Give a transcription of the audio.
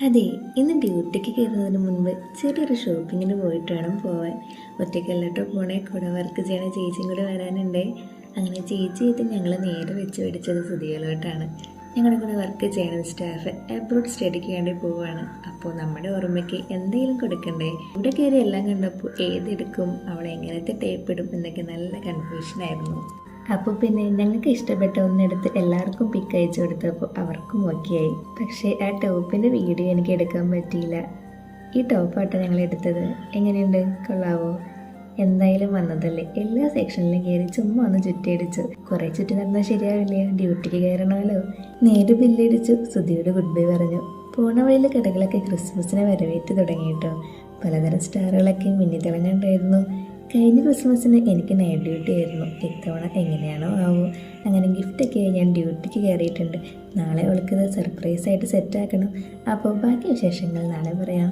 അതെ, ഇന്ന് ഡ്യൂട്ടിക്ക് കയറുന്നതിന് മുൻപ് ചെറിയൊരു ഷോപ്പിങ്ങിന് പോയിട്ട് വേണം പോവാൻ. ഒറ്റയ്ക്കല്ലാട്ടോ പോണേ, കൂടെ വർക്ക് ചെയ്യണ ചേച്ചിയും കൂടെ വരാനുണ്ടേ. അങ്ങനെ ചേച്ചി എത്തി ഞങ്ങൾ നേരെ വെച്ച് പിടിച്ചത് സുതിയിലോട്ടാണ്. ഞങ്ങളുടെ കൂടെ വർക്ക് ചെയ്യണ സ്റ്റാഫ് അബ്രോഡ് സ്റ്റഡിക്ക് വേണ്ടി പോവുകയാണ്. അപ്പോൾ നമ്മുടെ ഓർമ്മയ്ക്ക് എന്തെങ്കിലും കൊടുക്കണ്ടേ. ഇവിടെ കയറി എല്ലാം കണ്ടപ്പോൾ ഏതെടുക്കും, അവളെ എങ്ങനത്തെ ടേപ്പ് ഇടും എന്നൊക്കെ നല്ല കൺഫ്യൂഷനായിരുന്നു. അപ്പോൾ പിന്നെ ഞങ്ങൾക്ക് ഇഷ്ടപ്പെട്ട ഒന്നെടുത്ത് എല്ലാവർക്കും പിക്ക് അയച്ചു കൊടുത്തപ്പോൾ അവർക്കും ഓക്കെയായി. പക്ഷേ ആ ടോപ്പിൻ്റെ വീഡിയോ എനിക്ക് എടുക്കാൻ പറ്റിയില്ല. ഈ ടോപ്പാട്ടോ ഞങ്ങൾ എടുത്തത്. എങ്ങനെയുണ്ട്, കൊള്ളാവോ? എന്തായാലും വന്നതല്ലേ, എല്ലാ സെക്ഷനിലും കയറി ചുമ്മാ ഒന്ന് ചുറ്റിയടിച്ചു. കുറേ ചുറ്റി നടന്നാൽ ശരിയാവില്ല, ഡ്യൂട്ടിക്ക് കയറണമല്ലോ. നേരെ ബില്ലടിച്ചു, സുധിയോട് ഗുഡ് ബൈ പറഞ്ഞു. പോണ വഴിയിലെ കടകളൊക്കെ ക്രിസ്മസിനെ വരവേറ്റ് തുടങ്ങിയിട്ടോ. പലതരം സ്റ്റാറുകളൊക്കെ മിന്നിത്തിളങ്ങുണ്ടായിരുന്നു. കഴിഞ്ഞ ക്രിസ്മസിന് എനിക്ക് നൈറ്റ് ഡ്യൂട്ടി ആയിരുന്നു. ഇത്തവണ എങ്ങനെയാണോ ആവോ. അങ്ങനെ ഗിഫ്റ്റൊക്കെ ഞാൻ ഡ്യൂട്ടിക്ക് കയറിയിട്ടുണ്ട്. നാളെ അവൾക്കിത് സർപ്രൈസായിട്ട് സെറ്റാക്കണം. അപ്പോൾ ബാക്കി വിശേഷങ്ങൾ നാളെ പറയാം.